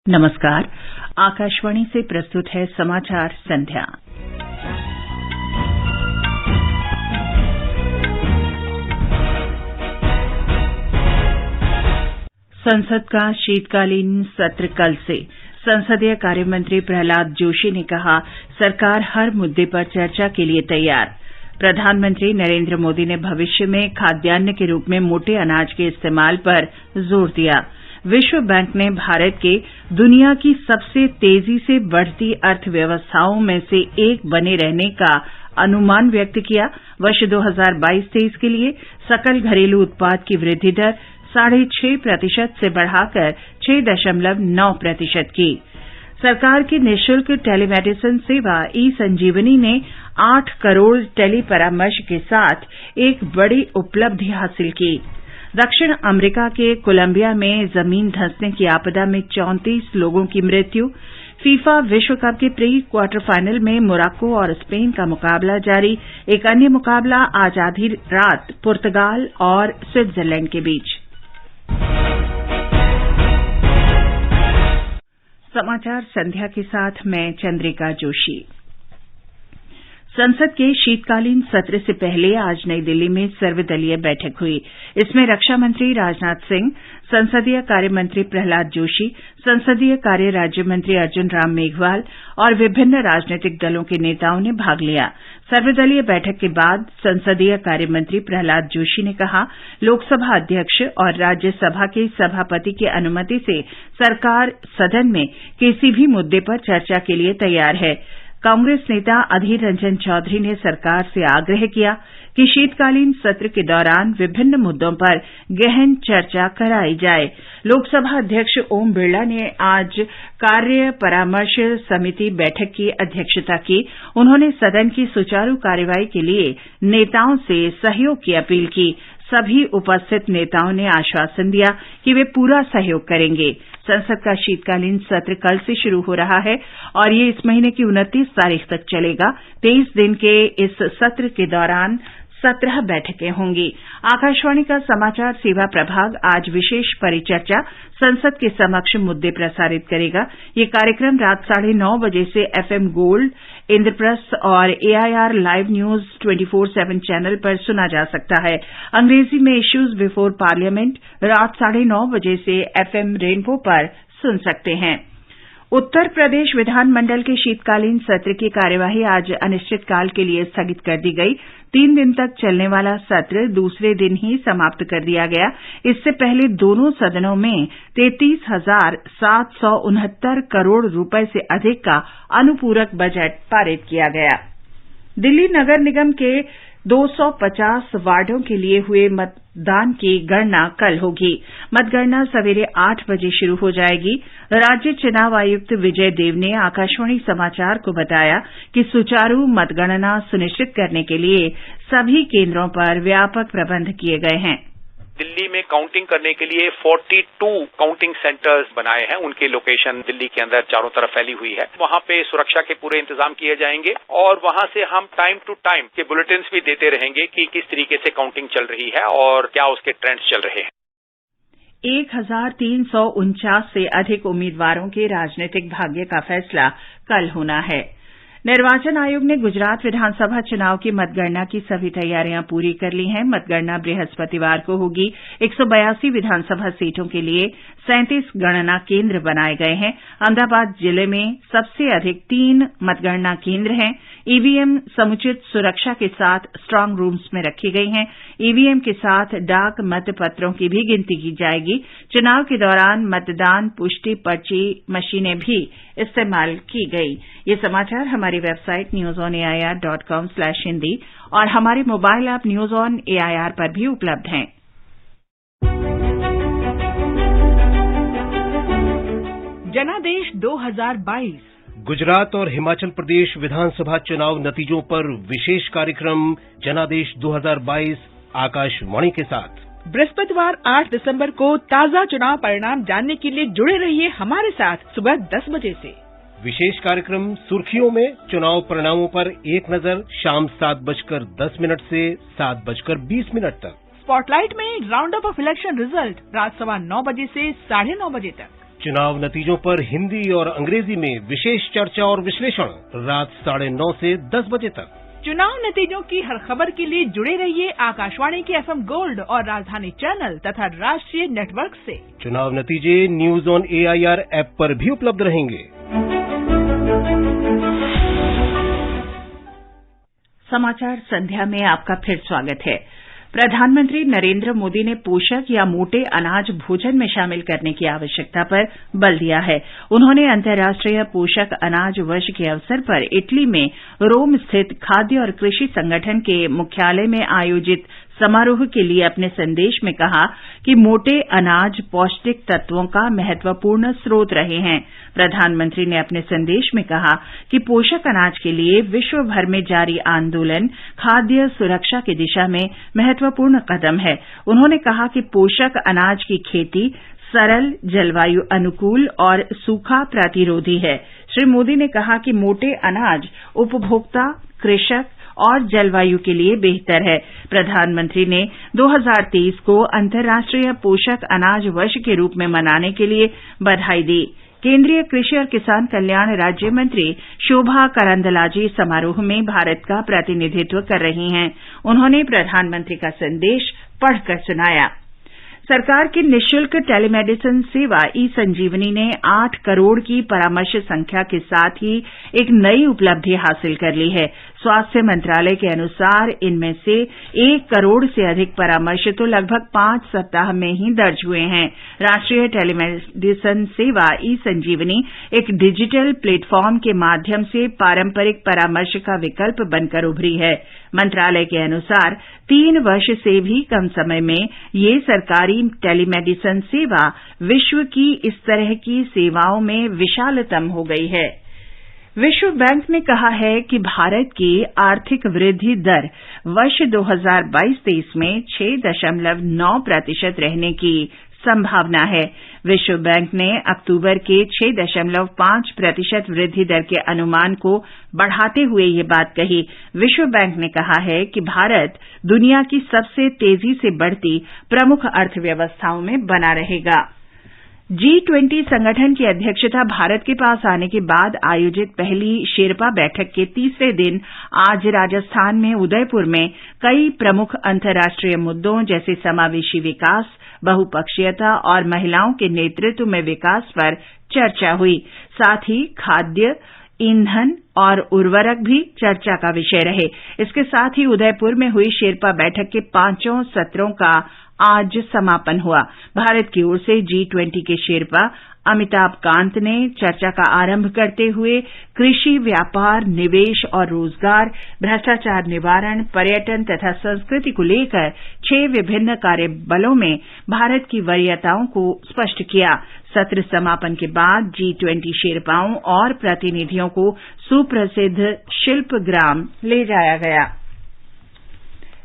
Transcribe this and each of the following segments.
नमस्कार। आकाशवाणी से प्रस्तुत है समाचार संध्या। संसद का शीतकालीन सत्र कल से। संसदीय कार्य मंत्री प्रहलाद जोशी ने कहा, सरकार हर मुद्दे पर चर्चा के लिए तैयार। प्रधानमंत्री नरेंद्र मोदी ने भविष्य में खाद्यान्न के रूप में मोटे अनाज के इस्तेमाल पर जोर दिया। विश्व बैंक ने भारत के दुनिया की सबसे तेजी से बढ़ती अर्थव्यवस्थाओं में से एक बने रहने का अनुमान व्यक्त किया। वर्ष 2022-23 के लिए सकल घरेलू उत्पाद की वृद्धि दर 6.5% से बढ़ाकर 6.9% की। सरकार की निःशुल्क टेलीमेडिसिन सेवा ई संजीवनी ने 8 करोड़ टेली परामर्श के साथ एक बड़ी उपलब्धि हासिल की। दक्षिण अमेरिका के कोलंबिया में जमीन धंसने की आपदा में 34 लोगों की मृत्यु। फीफा विश्व कप के प्री क्वार्टर फाइनल में मोरक्को और स्पेन का मुकाबला जारी। एक अन्य मुकाबला आज आधी रात पुर्तगाल और स्विट्जरलैंड के बीच। समाचार संध्या के साथ मैं चंद्रिका जोशी। संसद के शीतकालीन सत्र से पहले आज नई दिल्ली में सर्वदलीय बैठक हुई। इसमें रक्षा मंत्री राजनाथ सिंह, संसदीय कार्य मंत्री प्रहलाद जोशी, संसदीय कार्य राज्य मंत्री अर्जुन राम मेघवाल और विभिन्न राजनीतिक दलों के नेताओं ने भाग लिया। सर्वदलीय बैठक के बाद संसदीय कार्य मंत्री प्रहलाद जोशी ने कहा, लोकसभा अध्यक्ष और राज्यसभा के सभापति की अनुमति से सरकार सदन में किसी भी मुद्दे पर चर्चा के लिए तैयार है। कांग्रेस नेता अधीर रंजन चौधरी ने सरकार से आग्रह किया कि शीतकालीन सत्र के दौरान विभिन्न मुद्दों पर गहन चर्चा कराई जाए। लोकसभा अध्यक्ष ओम बिरला ने आज कार्य परामर्श समिति बैठक की अध्यक्षता की। उन्होंने सदन की सुचारू कार्यवाही के लिए नेताओं से सहयोग की अपील की। सभी उपस्थित नेताओं ने आश्वासन दिया कि वे पूरा सहयोग करेंगे। संसद का शीतकालीन सत्र कल से शुरू हो रहा है और ये इस महीने की 29 तारीख तक चलेगा। 23 दिन के इस सत्र के दौरान 17 बैठकें होंगी। आकाशवाणी का समाचार सेवा प्रभाग आज विशेष परिचर्चा संसद के समक्ष मुद्दे प्रसारित करेगा। ये कार्यक्रम रात 9:30 बजे से FM गोल्ड, इंद्रप्रस्थ और AIR लाइव न्यूज 24/7 चैनल पर सुना जा सकता है। अंग्रेजी में इश्यूज बिफोर पार्लियामेंट रात 9:30 बजे से FM रेनबो पर सुन सकते हैं। उत्तर प्रदेश विधानमंडल के शीतकालीन सत्र की कार्यवाही आज अनिश्चितकाल के लिए स्थगित कर दी गई। 3 दिन तक चलने वाला सत्र दूसरे दिन ही समाप्त कर दिया गया। इससे पहले दोनों सदनों में 33,769 करोड़ रुपए से अधिक का अनुपूरक बजट पारित किया गया। दिल्ली नगर निगम के 250 वार्डों के लिए हुए मतदान की गणना कल होगी। मतगणना सवेरे 8 बजे शुरू हो जाएगी। राज्य चुनाव आयुक्त विजय देव ने आकाशवाणी समाचार को बताया कि सुचारू मतगणना सुनिश्चित करने के लिए सभी केंद्रों पर व्यापक प्रबंध किए गए हैं। दिल्ली में काउंटिंग करने के लिए 42 काउंटिंग सेंटर्स बनाए हैं। उनकी लोकेशन दिल्ली के अंदर चारों तरफ फैली हुई है। वहां पे सुरक्षा के पूरे इंतजाम किए जाएंगे और वहां से हम टाइम टू टाइम के बुलेटिन्स भी देते रहेंगे कि किस तरीके से काउंटिंग चल रही है और क्या उसके ट्रेंड्स चल रहे हैं। 1349 से अधिक उम्मीदवारों के राजनीतिक भाग्य का फैसला कल होना है। निर्वाचन आयोग ने गुजरात विधानसभा चुनाव की मतगणना की सभी तैयारियां पूरी कर ली हैं। मतगणना बृहस्पतिवार को होगी। 182 विधानसभा सीटों के लिए 37 गणना केंद्र बनाए गए हैं। अहमदाबाद जिले में सबसे अधिक 3 मतगणना केंद्र हैं। ईवीएम समुचित सुरक्षा के साथ स्ट्रांग रूम्स में रखी गई हैं। ईवीएम के साथ डाक मतपत्रों की भी गिनती की जाएगी। चुनाव के दौरान मतदान पुष्टि पर्ची मशीनें भी इस्तेमाल की गई। ये समाचार हमारी वेबसाइट newsonair.com/hindi और हमारे mobile app news on AIR पर भी उपलब्ध हैं। जनादेश 2022 गुजरात और हिमाचल प्रदेश विधानसभा चुनाव नतीजों पर विशेष कार्यक्रम जनादेश 2022 आकाशवाणी के साथ बृहस्पतिवार 8 दिसंबर को ताजा चुनाव परिणाम जानने के लिए जुड़े रहिए हमारे साथ सुबह 10 बजे से। विशेष कार्यक्रम सुर्खियों में चुनाव परिणामों पर एक नजर शाम 7:10 से 7:20 तक। स्पॉटलाइट में round up of election result रात 9:15 बजे से 9:30 बजे तक। चुनाव नतीजों पर हिंदी और अंग्रेजी में विशेष चर्चा और विश्लेषण रात 9:30 से 10 बजे तक। चुनाव नतीजों की हर खबर के लिए जुड़े रहिए आकाशवाणी के FM गोल्ड और राजधानी चैनल तथा राष्ट्रीय नेटवर्क से। चुनाव नतीजे न्यूज ऑन AIR ऐप पर भी उपलब्ध रहेंगे। समाचार संध्या में आपका फिर स्वागत है। प्रधानमंत्री नरेंद्र मोदी ने पोषक या मोटे अनाज भोजन में शामिल करने की आवश्यकता पर बल दिया है। उन्होंने अंतर्राष्ट्रीय पोषक अनाज वर्ष के अवसर पर इटली में रोम स्थित खाद्य और कृषि संगठन के मुख्यालय में आयोजित समारोह के लिए अपने संदेश में कहा कि मोटे अनाज पौष्टिक तत्वों का महत्वपूर्ण स्रोत रहे हैं। प्रधानमंत्री ने अपने संदेश में कहा कि पोषक अनाज के लिए विश्व भर में जारी आंदोलन खाद्य सुरक्षा की दिशा में महत्वपूर्ण कदम है। उन्होंने कहा कि पोषक अनाज की खेती सरल, जलवायु अनुकूल और सूखा प्रतिरोधी है। श्री मोदी ने कहा कि मोटे अनाज उपभोक्ता, कृषक और जलवायु के लिए बेहतर है। प्रधानमंत्री ने 2023 को अंतर्राष्ट्रीय पोषक अनाज वर्ष के रूप में मनाने के लिए बधाई दी। केंद्रीय कृषि और किसान कल्याण राज्य मंत्री शोभा करंदलाजे समारोह में भारत का प्रतिनिधित्व कर रही हैं। उन्होंने प्रधानमंत्री का संदेश पढ़कर सुनाया। सरकार की निःशुल्क टेलीमेडिसिन सेवा ई-संजीवनी ने 8 करोड़ की परामर्श संख्या के साथ ही एक नई उपलब्धि हासिल कर ली है। स्वास्थ्य मंत्रालय के अनुसार इनमें से 1 करोड़ से अधिक परामर्श तो लगभग 5 सप्ताह में ही दर्ज हुए हैं। राष्ट्रीय टेलीमेडिसिन सेवा ई-संजीवनी एक डिजिटल प्लेटफॉर्म के माध्यम से पारंपरिक परामर्श का विकल्प बनकर उभरी है। मंत्रालय के अनुसार 3 वर्ष से भी कम समय में ये सरकारी टेलीमेडिसिन सेवा विश्व की इस तरह की सेवाओं में विशालतम हो गई है। विश्व बैंक ने कहा है कि भारत की आर्थिक वृद्धि दर वर्ष 2022-23 में 6.9% रहने की संभावना है। विश्व बैंक ने अक्टूबर के 6.5% वृद्धि दर के अनुमान को बढ़ाते हुए ये बात कही। विश्व बैंक ने कहा है कि भारत दुनिया की सबसे तेजी से बढ़ती प्रमुख अर्थव्यवस्थाओं में बना रहेगा। G20 संगठन की अध्यक्षता भारत के पास आने के बाद आयोजित पहली शेरपा बैठक के तीसरे दिन आज राजस्थान में उदयपुर में कई प्रमुख अंतर्राष्ट्रीय मुद्दों जैसे समावेशी विकास, बहुपक्षीयता और महिलाओं के नेतृत्व में विकास पर चर्चा हुई। साथ ही खाद्य, ईंधन और उर्वरक भी चर्चा का विषय रहे। इसके साथ ही उदयपुर में हुई शेरपा बैठक के 5 सत्रों का आज समापन हुआ। भारत की ओर से G20 के शेरपा अमिताभ कांत ने चर्चा का आरंभ करते हुए कृषि, व्यापार, निवेश और रोजगार, भ्रष्टाचार निवारण, पर्यटन तथा संस्कृति को लेकर 6 विभिन्न कार्यबलों में भारत की वरीयताओं को स्पष्ट किया। सत्र समापन के बाद G20 शेरपाओं और प्रतिनिधियों को सुप्रसिद्ध शिल्पग्राम ले जाया गया।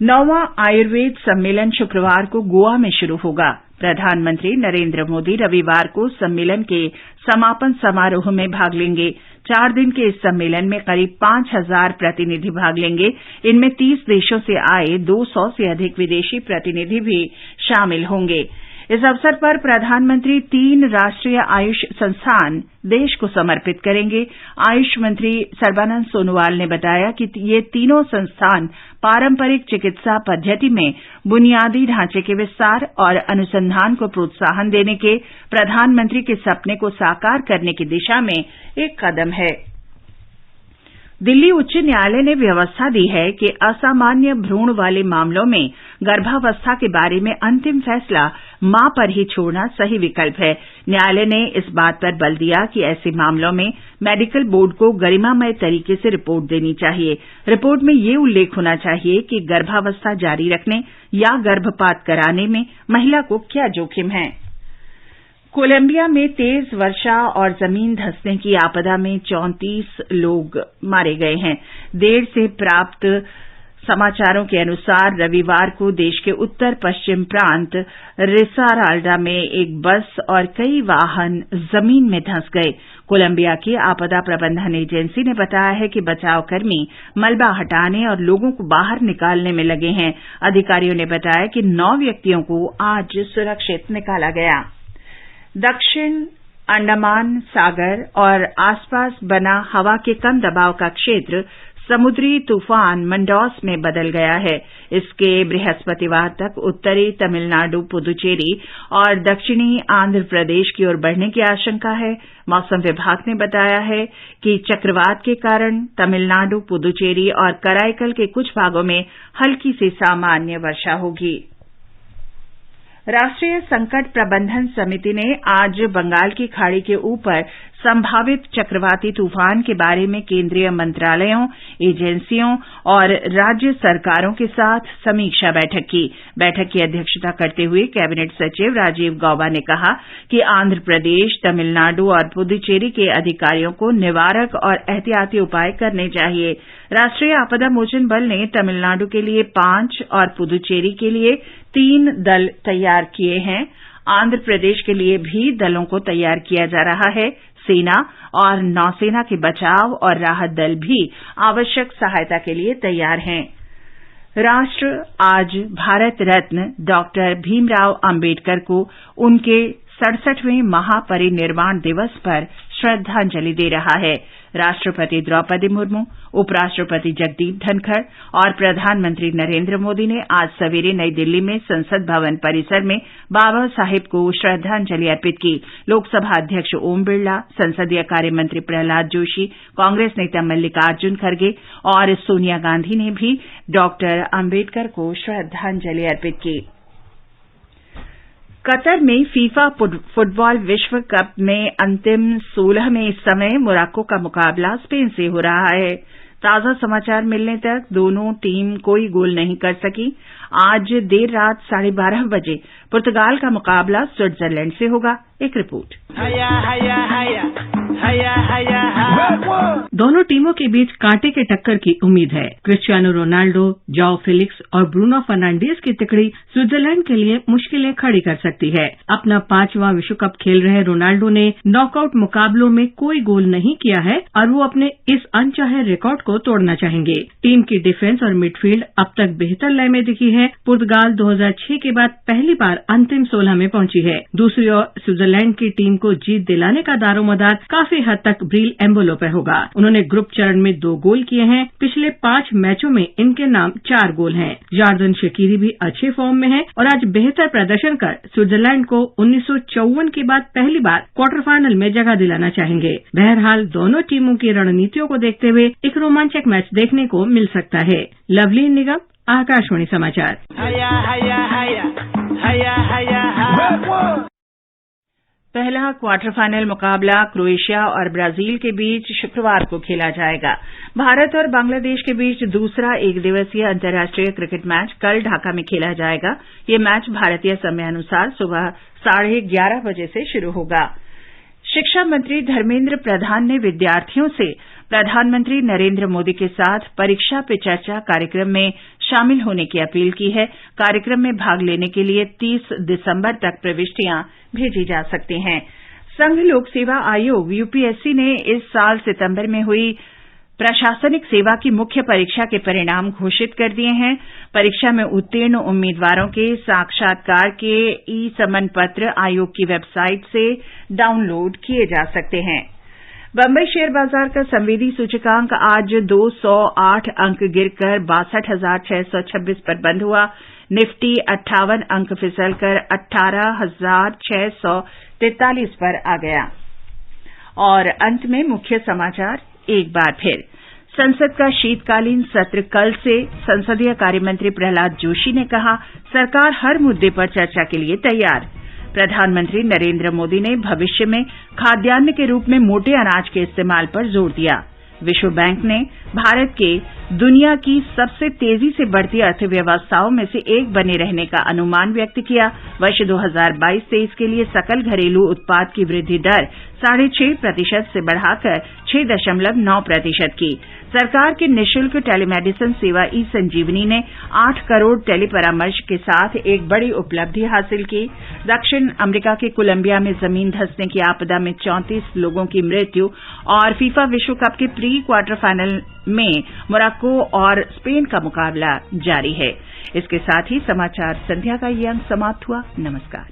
9वां आयुर्वेद सम्मेलन शुक्रवार को गोवा में शुरू होगा। प्रधानमंत्री नरेंद्र मोदी रविवार को सम्मेलन के समापन समारोह में भाग लेंगे। 4 दिन के इस सम्मेलन में करीब 5,000 प्रतिनिधि भाग लेंगे। इनमें 30 देशों से आए 200 से अधिक विदेशी प्रतिनिधि भी शामिल होंगे। इस अवसर पर प्रधानमंत्री 3 राष्ट्रीय आयुष संस्थान देश को समर्पित करेंगे। आयुष मंत्री सर्बानंद सोनोवाल ने बताया कि ये तीनों संस्थान पारंपरिक चिकित्सा पद्धति में बुनियादी ढांचे के विस्तार और अनुसंधान को प्रोत्साहन देने के प्रधानमंत्री के सपने को साकार करने की दिशा में एक कदम है। दिल्ली उच्च न्यायालय ने व्यवस्था दी है कि असामान्य भ्रूण वाले मामलों में गर्भावस्था के बारे में अंतिम फैसला मां पर ही छोड़ना सही विकल्प है। न्यायालय ने इस बात पर बल दिया कि ऐसे मामलों में मेडिकल बोर्ड को गरिमामय तरीके से रिपोर्ट देनी चाहिए। रिपोर्ट में ये उल्लेख होना चाहिए कि गर्भावस्था जारी रखने या गर्भपात कराने में महिला को क्या जोखिम है। कोलंबिया में तेज वर्षा और जमीन धंसने की आपदा में 34 लोग मारे गए हैं। देर से प्राप्त समाचारों के अनुसार रविवार को देश के उत्तर पश्चिम प्रांत रिसाराल्डा में एक बस और कई वाहन जमीन में धंस गए। कोलंबिया की आपदा प्रबंधन एजेंसी ने बताया है कि बचावकर्मी मलबा हटाने और लोगों को बाहर निकालने में लगे हैं। अधिकारियों ने बताया कि 9 व्यक्तियों को आज सुरक्षित निकाला गया। दक्षिण अंडमान सागर और आसपास बना हवा के कम दबाव का क्षेत्र समुद्री तूफान मंडौस में बदल गया है। इसके बृहस्पतिवार तक उत्तरी तमिलनाडु, पुदुचेरी और दक्षिणी आंध्र प्रदेश की ओर बढ़ने की आशंका है। मौसम विभाग ने बताया है कि चक्रवात के कारण तमिलनाडु, पुदुचेरी और कराईकल के कुछ भागों में हल्की से सामान्य वर्षा होगी। राष्ट्रीय संकट प्रबंधन समिति ने आज बंगाल की खाड़ी के ऊपर संभावित चक्रवाती तूफान के बारे में केंद्रीय मंत्रालयों, एजेंसियों और राज्य सरकारों के साथ समीक्षा बैठक की। बैठक की अध्यक्षता करते हुए कैबिनेट सचिव राजीव गौबा ने कहा कि आंध्र प्रदेश, तमिलनाडु और पुदुचेरी के अधिकारियों को निवारक और एहतियाती उपाय करने चाहिए। राष्ट्रीय आपदा मोचन बल ने तमिलनाडु के लिए 5 और पुदुचेरी के लिए 3 दल तैयार किए हैं। आंध्र प्रदेश के लिए भी दलों को तैयार किया जा रहा है। सेना और नौसेना के बचाव और राहत दल भी आवश्यक सहायता के लिए तैयार हैं। राष्ट्र आज भारत रत्न डॉक्टर भीमराव अंबेडकर को उनके 67वें महापरिनिर्वाण दिवस पर श्रद्धांजलि दे रहा है। राष्ट्रपति द्रौपदी मुर्मू, उपराष्ट्रपति जगदीप धनखड़ और प्रधानमंत्री नरेंद्र मोदी ने आज सवेरे नई दिल्ली में संसद भवन परिसर में बाबा साहेब को श्रद्धांजलि अर्पित की। लोकसभा अध्यक्ष ओम बिरला, संसदीय कार्य मंत्री प्रहलाद जोशी, कांग्रेस नेता मल्लिकार्जुन खड़गे और सोनिया गांधी ने भी डॉक्टर अंबेडकर को श्रद्धांजलि अर्पित की। कतर में फीफा फुटबॉल विश्व कप में अंतिम 16 में इस समय मोरक्को का मुकाबला स्पेन से हो रहा है। ताजा समाचार मिलने तक दोनों टीम कोई गोल नहीं कर सकी। आज देर रात 12:30 बजे पुर्तगाल का मुकाबला स्विट्जरलैंड से होगा। एक रिपोर्ट। दोनों टीमों के बीच कांटे के टक्कर की उम्मीद है। क्रिस्टियानो रोनाल्डो, जाओ फेलिक्स और ब्रूनो फर्नांडीज की तिकड़ी स्विट्जरलैंड के लिए मुश्किलें खड़ी कर सकती है। अपना 5वां विश्व कप खेल रहे रोनाल्डो ने नॉकआउट मुकाबलों में कोई गोल नहीं किया है और वो अपने इस अनचाहे रिकॉर्ड को तोड़ना चाहेंगे। टीम की डिफेंस और मिडफील्ड अब तक बेहतर लय में दिखी है। पुर्तगाल 2006 के बाद पहली बार अंतिम 16 में पहुंची है। दूसरी ओर स्विट्जरलैंड की टीम को जीत दिलाने का दारोमदार काफी हद तक ब्रील एम्बोलो पर होगा। उन्होंने ग्रुप चरण में 2 गोल किए हैं। पिछले 5 मैचों में इनके नाम 4 गोल हैं। जार्दन शकीरी भी अच्छे फॉर्म में है और आज बेहतर प्रदर्शन कर स्विट्जरलैंड को 1954 के बाद पहली बार क्वार्टर फाइनल में जगह दिलाना चाहेंगे। बहरहाल दोनों टीमों की रणनीतियों को देखते हुए एक रोमांचक मैच देखने को मिल सकता है। लवलीन निगम, आकाशवाणी समाचार। पहला क्वार्टर फाइनल मुकाबला क्रोएशिया और ब्राजील के बीच शुक्रवार को खेला जाएगा। भारत और बांग्लादेश के बीच दूसरा एक दिवसीय अंतर्राष्ट्रीय क्रिकेट मैच कल ढाका में खेला जाएगा। ये मैच भारतीय समयानुसार सुबह 11:30 बजे से शुरू होगा। शिक्षा मंत्री धर्मेंद्र प्रधान ने विद्यार्थियों से प्रधानमंत्री नरेंद्र मोदी के साथ परीक्षा पे चर्चा कार्यक्रम में शामिल होने की अपील की है। कार्यक्रम में भाग लेने के लिए 30 दिसंबर तक प्रविष्टियां भेजी जा सकती हैं। संघ लोक सेवा आयोग यूपीएससी ने इस साल सितंबर में हुई प्रशासनिक सेवा की मुख्य परीक्षा के परिणाम घोषित कर दिए हैं। परीक्षा में उत्तीर्ण उम्मीदवारों के साक्षात्कार के ई-समन पत्र आयोग की वेबसाइट से डाउनलोड किए जा सकते हैं। बंबई शेयर बाजार का संवेदी सूचकांक आज 208 अंक गिरकर 62,626 पर बंद हुआ। निफ्टी 58 अंक फिसलकर 18,643 पर आ गया। और अंत में मुख्य समाचार एक बार फिर। संसद का शीतकालीन सत्र कल से। संसदीय कार्यमंत्री प्रहलाद जोशी ने कहा, सरकार हर मुद्दे पर चर्चा के लिए तैयार। प्रधानमंत्री नरेंद्र मोदी ने भविष्य में खाद्यान्न के रूप में मोटे अनाज के इस्तेमाल पर जोर दिया। विश्व बैंक ने भारत के दुनिया की सबसे तेजी से बढ़ती अर्थव्यवस्थाओं में से एक बने रहने का अनुमान व्यक्त किया। वर्ष 2022-23 के लिए सकल घरेलू उत्पाद की वृद्धि दर 6.5% से बढ़ाकर 6.9% की। सरकार की निःशुल्क टेलीमेडिसिन सेवा ई संजीवनी ने 8 करोड़ टेली परामर्श के साथ एक बड़ी उपलब्धि हासिल की। दक्षिण अमेरिका के कोलंबिया में जमीन धंसने की आपदा में 34 लोगों की मृत्यु। और फीफा विश्व कप के प्री क्वार्टर फाइनल में मोरक्को और स्पेन का मुकाबला जारी है। इसके साथ ही समाचार संध्या का ये अंक समाप्त हुआ। नमस्कार।